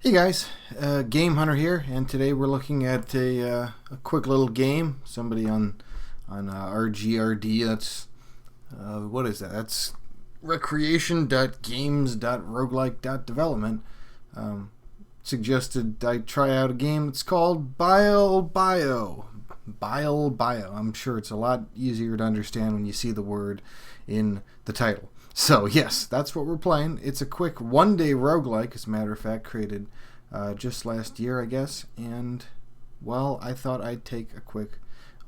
Hey guys, Game Hunter here, and today we're looking at a quick little game. Somebody on RGRD, that's what is that? That's recreation.games.roguelike.development. Suggested I try out a game. It's called Bilebio. Bilebio. I'm sure it's a lot easier to understand when you see the word in the title. So yes, that's what we're playing. It's a quick one-day roguelike, as a matter of fact, created just last year, I guess. And, well, I thought I'd take a quick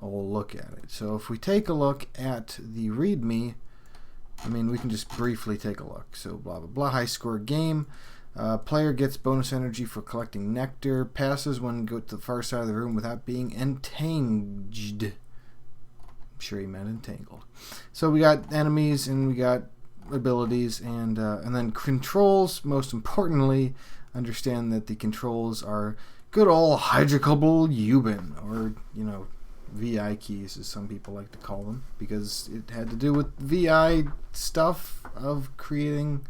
old look at it. So if we take a look at the README, we can just briefly take a look. So blah, blah, blah, high score game. Player gets bonus energy for collecting nectar. Passes when go to the far side of the room without being entangled. I'm sure he meant entangled. So we got enemies and we got abilities and then controls. Most importantly, understand that the controls are good old hydrocouple Ubin, or VI keys as some people like to call them, because it had to do with VI stuff of creating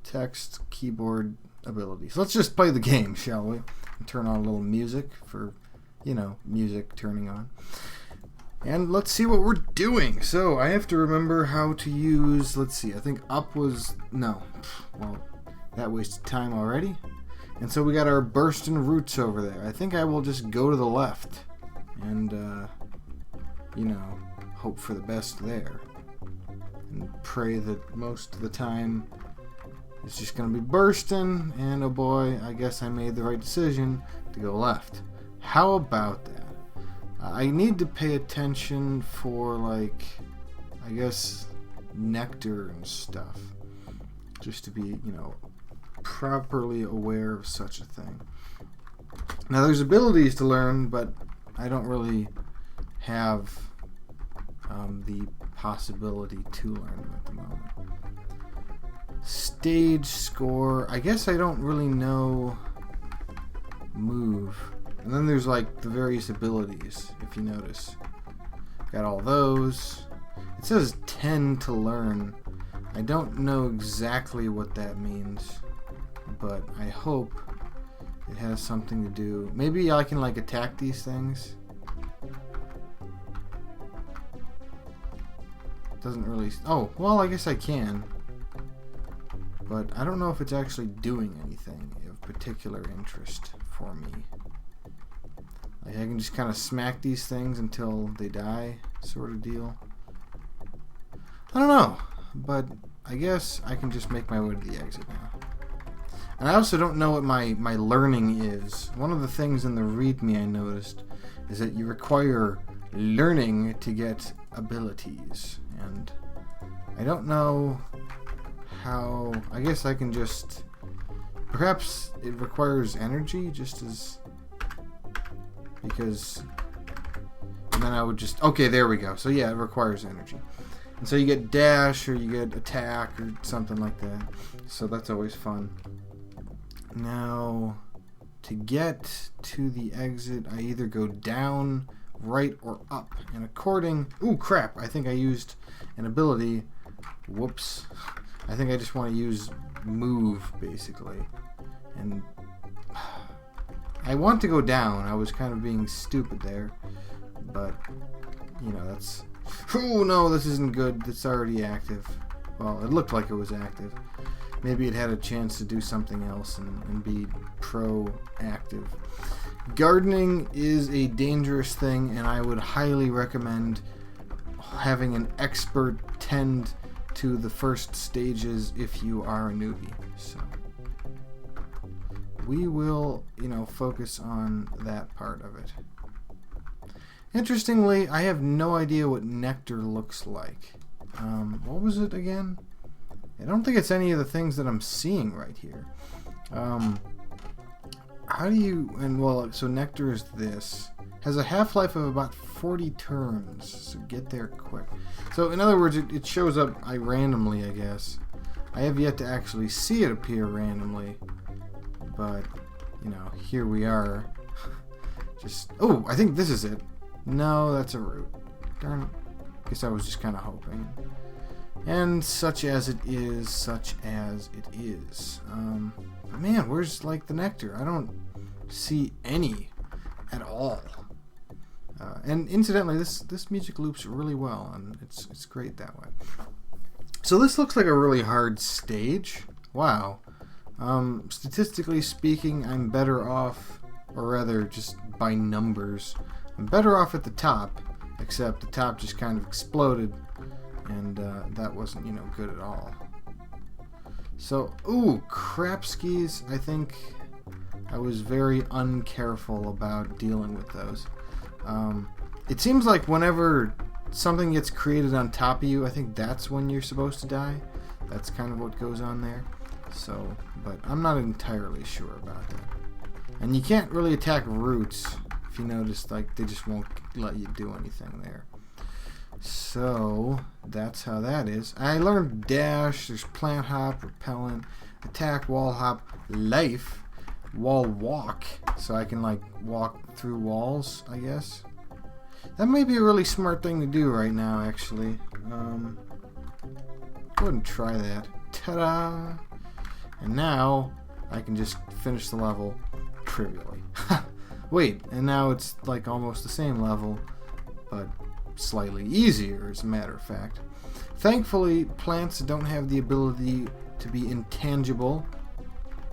text keyboard abilities. Let's just play the game, shall we? And turn on a little music for music turning on. And let's see what we're doing. So I have to remember how to use, let's see, I think up was, no. Well, that wasted time already. And so we got our bursting roots over there. I think I will just go to the left and, hope for the best there. And pray that most of the time it's just going to be bursting. And oh boy, I guess I made the right decision to go left. How about that? I need to pay attention for, nectar and stuff. Just to be, properly aware of such a thing. Now, there's abilities to learn, but I don't really have the possibility to learn them at the moment. Stage score. I guess I don't really know move. And then there's the various abilities, if you notice. Got all those. It says 10 to learn. I don't know exactly what that means, but I hope it has something to do. Maybe I can attack these things. Doesn't really. Oh, well, I guess I can. But I don't know if it's actually doing anything of particular interest for me. I can just kind of smack these things until they die, sort of deal. I don't know, but I guess I can just make my way to the exit now. And I also don't know what my learning is. One of the things in the README I noticed is that you require learning to get abilities. And I don't know how. I guess I can just. Perhaps it requires energy just as. Because. And then I would just. Okay, there we go. So yeah, it requires energy. And so you get dash or you get attack or something like that. So that's always fun. Now, to get to the exit, I either go down, right, or up. And according... Ooh, crap. I think I used an ability. Whoops. I think I just want to use move, basically. And I want to go down. I was kind of being stupid there. But, that's... Oh, no, this isn't good. It's already active. Well, it looked like it was active. Maybe it had a chance to do something else and be proactive. Gardening is a dangerous thing, and I would highly recommend having an expert tend to the first stages if you are a newbie. So we will, focus on that part of it. Interestingly, I have no idea what nectar looks like. What was it again? I don't think it's any of the things that I'm seeing right here. How do you... so nectar is this. Has a half-life of about 40 turns, so get there quick. So, in other words, it shows up randomly, I guess. I have yet to actually see it appear randomly. But, here we are. Just... Oh, I think this is it. No, that's a root. Darn it. Guess I was just kind of hoping. And such as it is, such as it is. But man, where's like the nectar? I don't see any at all. And incidentally, this music loops really well, and it's great that way. So this looks like a really hard stage. Wow. Statistically speaking, I'm better off, or rather just by numbers, I'm better off at the top, except the top just kind of exploded, and that wasn't, good at all. So, ooh, crap skis. I think I was very uncareful about dealing with those. It seems like whenever something gets created on top of you, I think that's when you're supposed to die. That's kind of what goes on there. So, but I'm not entirely sure about that. And you can't really attack roots, if you notice, like they just won't let you do anything there. So, that's how that is. I learned dash, there's plant hop, repellent, attack, wall hop, life, wall walk, so I can like walk through walls, I guess. That may be a really smart thing to do right now, actually. Go ahead and try that. Ta-da! And now I can just finish the level trivially. Wait, and now it's like almost the same level, but slightly easier, as a matter of fact. Thankfully, plants don't have the ability to be intangible.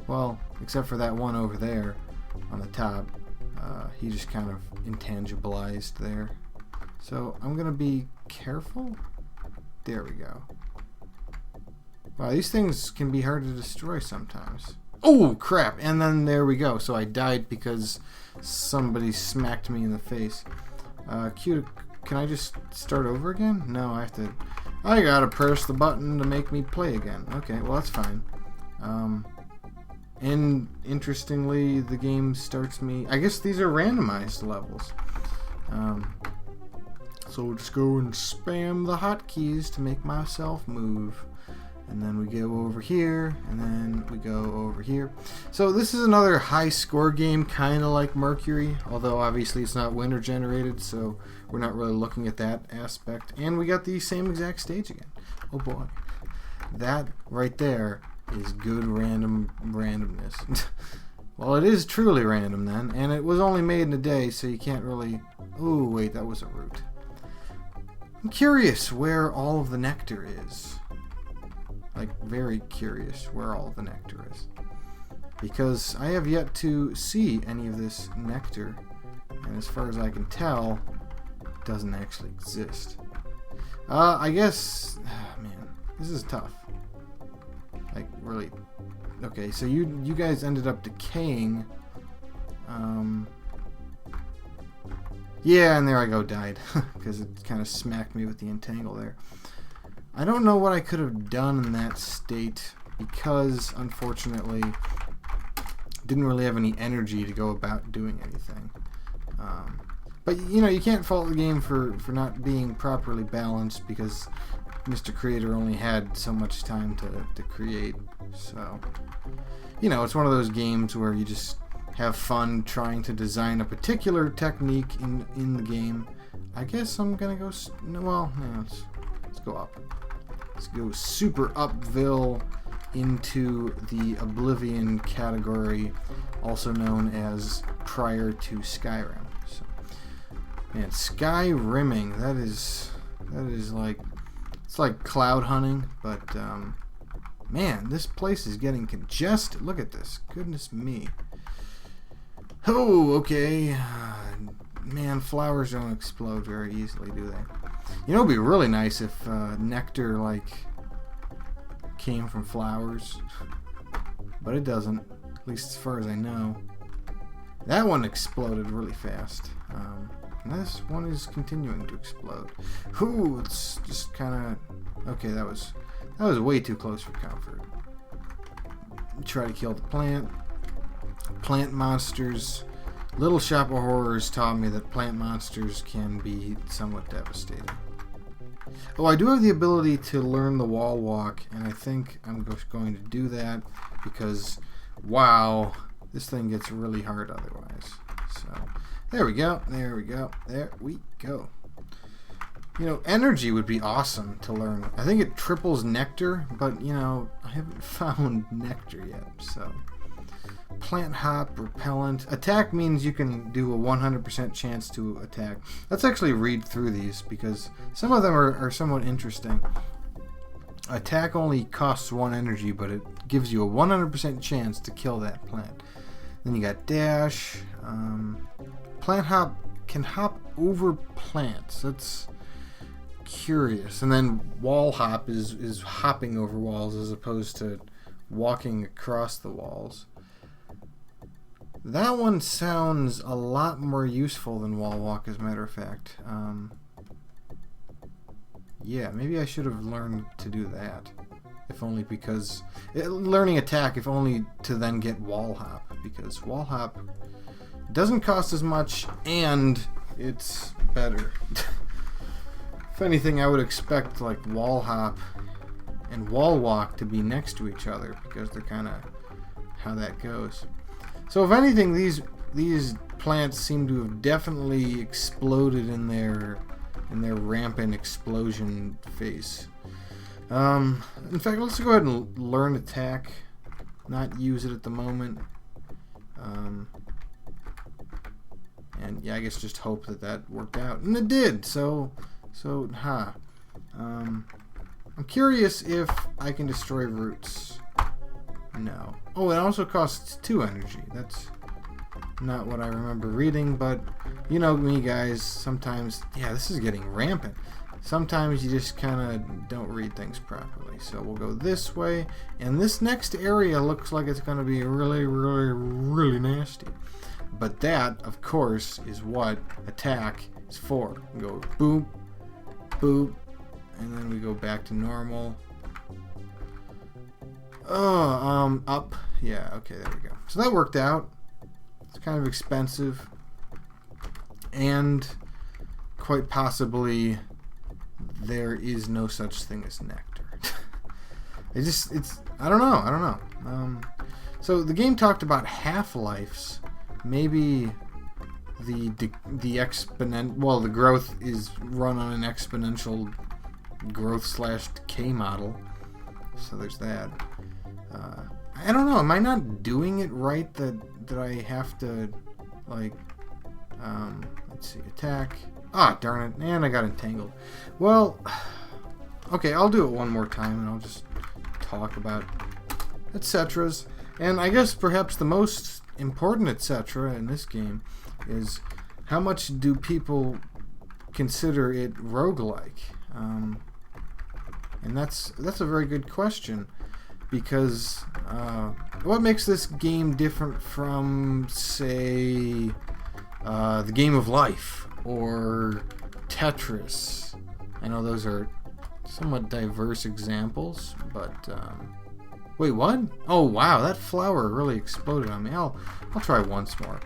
Well, except for that one over there on the top. He just kind of intangibilized there. So I'm going to be careful. There we go. Wow, these things can be hard to destroy sometimes. Oh, crap! And then there we go. So I died because somebody smacked me in the face. Can I just start over again? No, I gotta press the button to make me play again. Okay, well that's fine. And interestingly, the game starts me... I guess these are randomized levels. So we'll just go and spam the hotkeys to make myself move. And then we go over here, and then we go over here. So this is another high score game, kind of like Mercury, although obviously it's not winner generated, so we're not really looking at that aspect. And we got the same exact stage again. Oh boy. That right there is good randomness. Well, it is truly random then, and it was only made in a day, so you can't really... Ooh, wait, that was a root. I'm curious where all of the nectar is. Like, very curious where all the nectar is. Because I have yet to see any of this nectar, and as far as I can tell, it doesn't actually exist. I guess... man, this is tough. Like, really... Okay, so you guys ended up decaying. Yeah, and there I go, died. Because it kind of smacked me with the entangle there. I don't know what I could have done in that state because, unfortunately, didn't really have any energy to go about doing anything. But, you can't fault the game for not being properly balanced because Mr. Creator only had so much time to create. So, it's one of those games where you just have fun trying to design a particular technique in the game. I guess I'm going to go... let's go up. Let's go super upville into the Oblivion category, also known as prior to Skyrim. So, man, Skyrimming, that is like, it's like cloud hunting, but man, this place is getting congested. Look at this, goodness me. Oh, okay. Man, flowers don't explode very easily, do they? It'd be really nice if nectar, came from flowers. But it doesn't, at least as far as I know. That one exploded really fast. And this one is continuing to explode. Ooh, it's just kind of... Okay, that was way too close for comfort. Try to kill the plant. Plant monsters... Little Shop of Horrors taught me that plant monsters can be somewhat devastating. Oh, I do have the ability to learn the wall walk, and I think I'm just going to do that because, wow, this thing gets really hard otherwise. So, there we go, there we go, there we go. You know, energy would be awesome to learn. I think it triples nectar, but, you know, I haven't found nectar yet, so... Plant hop, repellent. Attack means you can do a 100% chance to attack. Let's actually read through these, because some of them are somewhat interesting. Attack only costs 1 energy, but it gives you a 100% chance to kill that plant. Then you got dash. Plant hop can hop over plants. That's curious. And then wall hop is hopping over walls as opposed to walking across the walls. That one sounds a lot more useful than wall walk, as a matter of fact. Yeah, maybe I should have learned to do that. If only because... learning attack, if only to then get wall hop. Because wall hop doesn't cost as much, and it's better. If anything, I would expect like wall hop and wall walk to be next to each other, because they're kind of how that goes. So if anything, these plants seem to have definitely exploded in their rampant explosion phase. In fact, let's go ahead and learn attack, not use it at the moment. And yeah, I guess just hope that worked out, and it did. So I'm curious if I can destroy roots. No. Oh, it also costs 2 energy. That's not what I remember reading, but you know me, guys. Sometimes, yeah, this is getting rampant. Sometimes you just kind of don't read things properly. So we'll go this way, and this next area looks like it's going to be really, really, really nasty. But that, of course, is what attack is for. We go boop, boop, and then we go back to normal. Up. Yeah, okay, there we go. So that worked out. It's kind of expensive. And quite possibly there is no such thing as nectar. I don't know. So the game talked about half-lives. Maybe the growth is run on an exponential growth/decay model. So there's that. I don't know. Am I not doing it right that I have to, like, let's see, attack. Ah, darn it. And I got entangled. Well, okay, I'll do it one more time and I'll just talk about etceteras. And I guess perhaps the most important etc. in this game is how much do people consider it roguelike? And that's a very good question, because what makes this game different from, say, the Game of Life or Tetris? I know those are somewhat diverse examples, but wait, what? Oh wow, that flower really exploded on me. I'll try once more.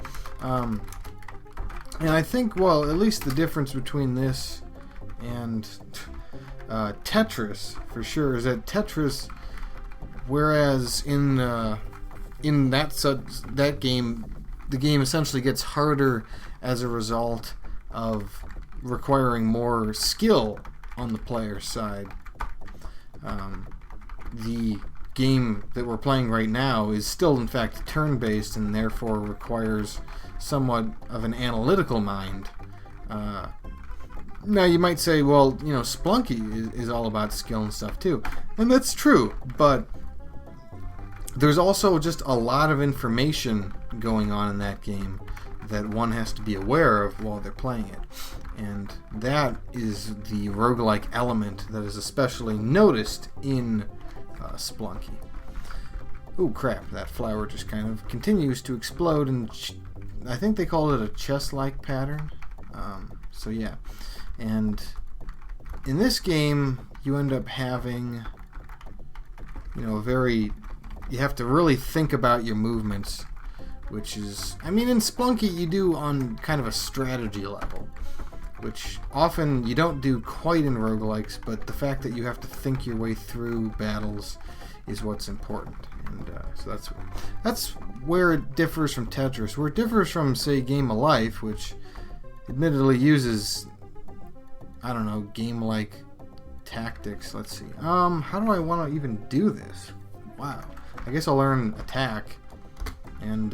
And I think, well, at least the difference between this and Tetris, for sure, is that Tetris, whereas in that game, the game essentially gets harder as a result of requiring more skill on the player's side. The game that we're playing right now is still, in fact, turn-based and therefore requires somewhat of an analytical mind. Now, you might say, well, you know, Splunky is all about skill and stuff, too. And that's true, but there's also just a lot of information going on in that game that one has to be aware of while they're playing it. And that is the roguelike element that is especially noticed in Splunky. Ooh, crap, that flower just kind of continues to explode, and I think they call it a chess-like pattern. So yeah. And in this game, you end up having, you know, you have to really think about your movements, which is, I mean, in Splunky you do on kind of a strategy level, which often you don't do quite in roguelikes, but the fact that you have to think your way through battles is what's important. And so that's where it differs from Tetris. Where it differs from, say, Game of Life, which admittedly uses I don't know, game-like tactics. Let's see. How do I want to even do this? Wow. I guess I'll learn attack and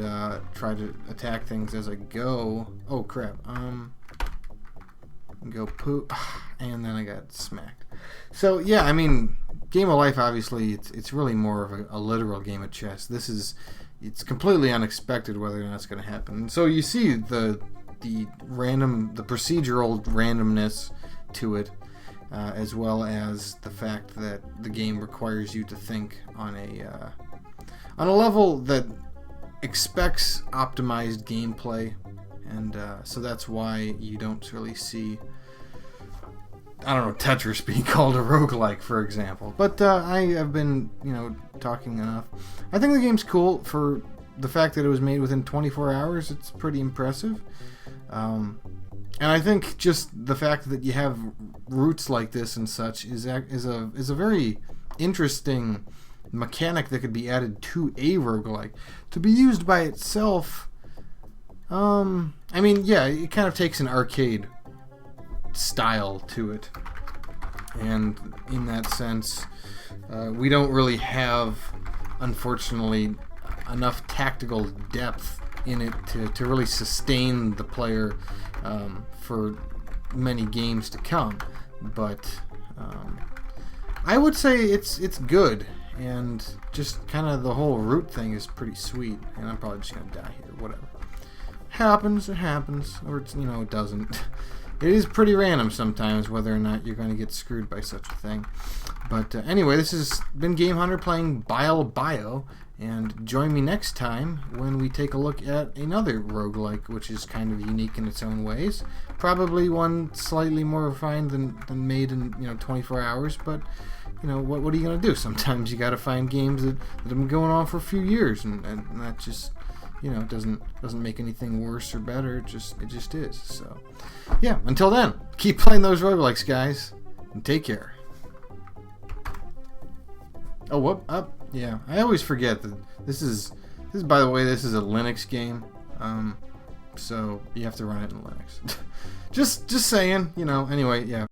try to attack things as I go. Oh crap. Go poop, and then I got smacked. So yeah, I mean, Game of Life, obviously, it's really more of a literal game of chess. It's completely unexpected whether or not it's going to happen. And so you see the procedural randomness to it, as well as the fact that the game requires you to think on a level that expects optimized gameplay, and so that's why you don't really see, I don't know, Tetris being called a roguelike, for example. But I have been, talking enough. I think the game's cool for the fact that it was made within 24 hours. It's pretty impressive. And I think just the fact that you have roots like this and such is a very interesting mechanic that could be added to a roguelike. To be used by itself, I mean, yeah, it kind of takes an arcade style to it, and in that sense, we don't really have, unfortunately, enough tactical depth in it to really sustain the player for many games to come. But I would say it's good, and just kind of the whole root thing is pretty sweet. And I'm probably just gonna die here. Whatever happens, it happens, or it doesn't. It is pretty random sometimes whether or not you're going to get screwed by such a thing. But anyway, this has been Game Hunter playing Bilebio, and join me next time when we take a look at another roguelike, which is kind of unique in its own ways. Probably one slightly more refined than made in 24 hours, but what are you going to do? Sometimes you got to find games that have been going on for a few years, and that just doesn't make anything worse or better. It just is. So yeah, until then, keep playing those roguelikes, guys, and take care. Oh, whoop up. Yeah, I always forget that this is by the way, this is a Linux game. So you have to run it in Linux. just saying, anyway, yeah.